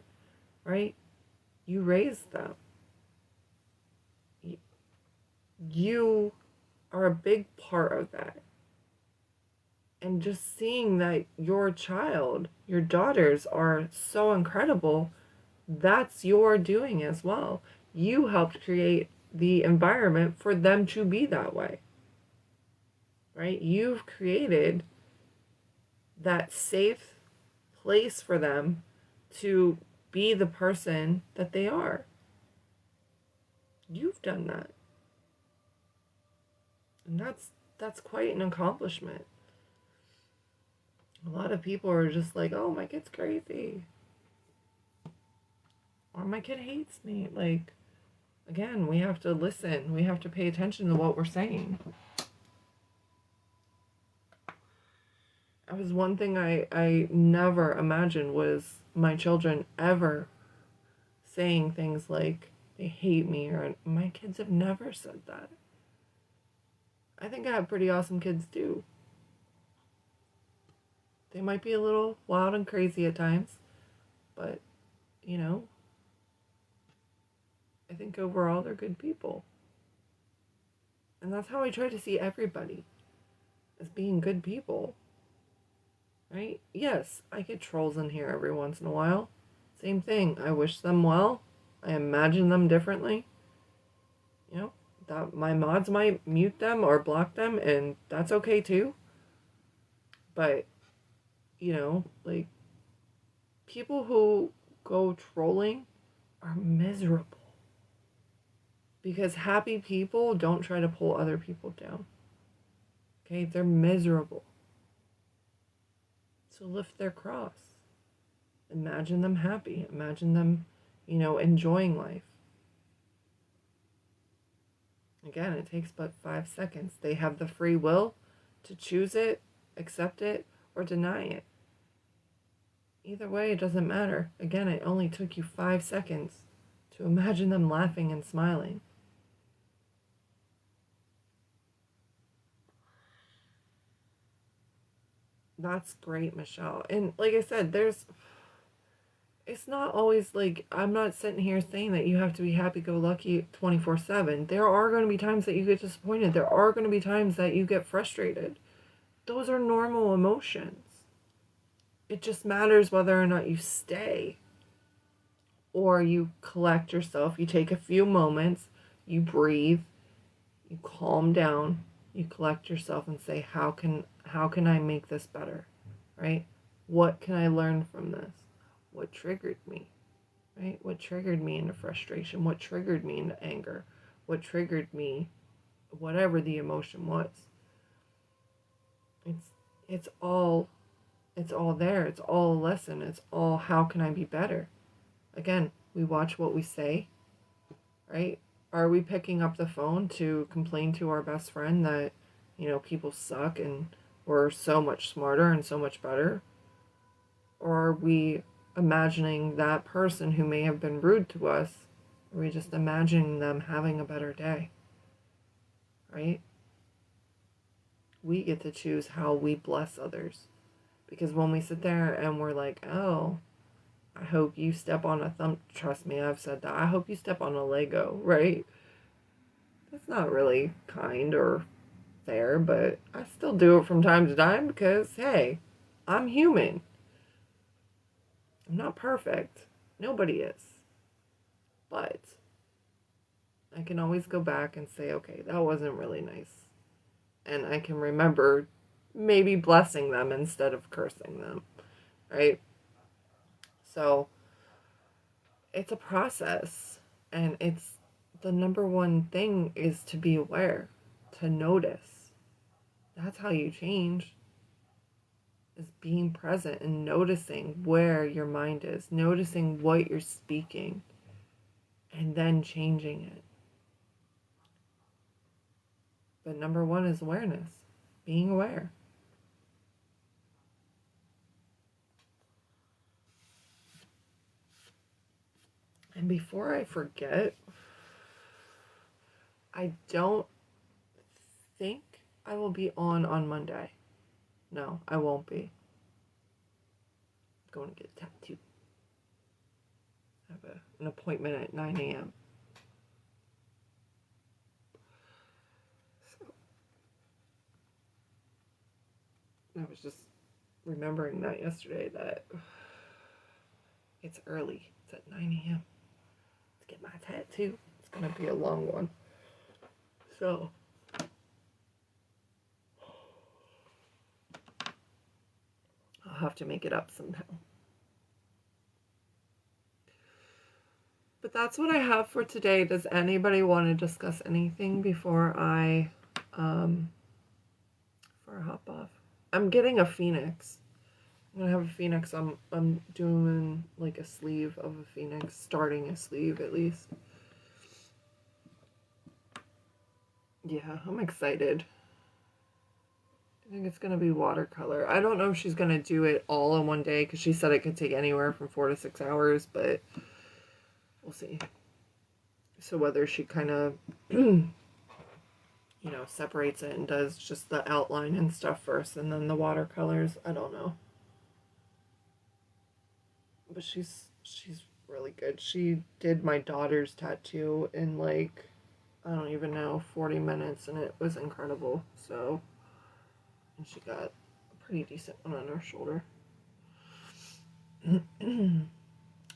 right? You raised them. You are a big part of that. And just seeing that your child, your daughters are so incredible, that's your doing as well. You helped create the environment for them to be that way, right? You've created that safe place for them to be the person that they are. You've done that. And that's quite an accomplishment. A lot of people are just like, oh, my kid's crazy. Or my kid hates me. Like, again, we have to listen. We have to pay attention to what we're saying. That was one thing I never imagined, was my children ever saying things like they hate me, or my kids have never said that. I think I have pretty awesome kids too. They might be a little wild and crazy at times, but, I think overall they're good people. And that's how I try to see everybody, as being good people. Right? Yes, I get trolls in here every once in a while. Same thing. I wish them well. I imagine them differently. That my mods might mute them or block them, and that's okay too. But, like, people who go trolling are miserable. Because happy people don't try to pull other people down. Okay? They're miserable. So lift their cross. Imagine them happy. Imagine them, enjoying life. Again, it takes but 5 seconds. They have the free will to choose it, accept it, or deny it. Either way, it doesn't matter. Again, it only took you 5 seconds to imagine them laughing and smiling. That's great, Michelle. And like I said, it's not always like, I'm not sitting here saying that you have to be happy-go-lucky 24/7. There are going to be times that you get disappointed. There are going to be times that you get frustrated. Those are normal emotions. It just matters whether or not you stay, or you collect yourself. You take a few moments, you breathe, you calm down, you collect yourself and say, how can I make this better? right? What can I learn from this? What triggered me, right? What triggered me into frustration? What triggered me into anger? What triggered me, whatever the emotion was? It's it's all it's all there. It's all a lesson. It's all how can I be better? Again, we watch what we say, right? Are we picking up the phone to complain to our best friend that, people suck and we're so much smarter and so much better? Or are we imagining that person who may have been rude to us? Are we just imagining them having a better day? Right? We get to choose how we bless others. Because when we sit there and we're like, oh, I hope you step on a thumb. Trust me, I've said that. I hope you step on a Lego, right? That's not really kind or fair, but I still do it from time to time because, hey, I'm human. I'm not perfect. Nobody is. But I can always go back and say, okay, that wasn't really nice. And I can remember maybe blessing them instead of cursing them, right? So it's a process. And it's the number one thing is to be aware, to notice. That's how you change, is being present and noticing where your mind is, noticing what you're speaking, and then changing it. But number one is awareness, being aware. And before I forget, I don't think I will be on Monday. No, I won't be. I'm going to get a tattoo. I have an appointment at 9 a.m. So I was just remembering that yesterday, that it's early. It's at 9 a.m. to get my tattoo. It's going to be a long one. So I'll have to make it up somehow. But that's what I have for today. Does anybody want to discuss anything before I hop off? I'm getting a phoenix. I'm gonna have a phoenix. I'm doing like a sleeve of a phoenix, starting a sleeve at least. Yeah, I'm excited. I think it's gonna be watercolor. I don't know if she's gonna do it all in one day because she said it could take anywhere from 4 to 6 hours, but we'll see. So whether she kind of, separates it and does just the outline and stuff first and then the watercolors, I don't know. But she's really good. She did my daughter's tattoo in like, I don't even know, 40 minutes, and it was incredible. So, and she got a pretty decent one on her shoulder.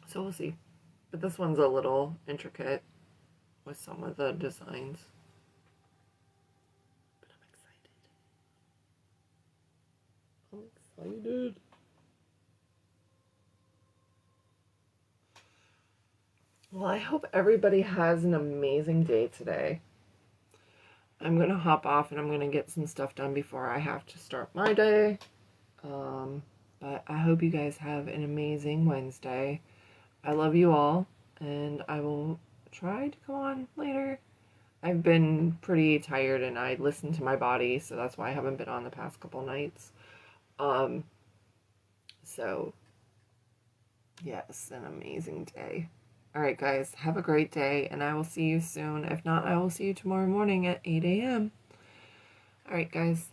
So we'll see. But this one's a little intricate with some of the designs. But I'm excited. Well, I hope everybody has an amazing day today. I'm going to hop off and I'm going to get some stuff done before I have to start my day. But I hope you guys have an amazing Wednesday. I love you all, and I will try to come on later. I've been pretty tired and I listened to my body, so that's why I haven't been on the past couple nights. So, yes, an amazing day. All right, guys, have a great day, and I will see you soon. If not, I will see you tomorrow morning at 8 a.m. All right, guys.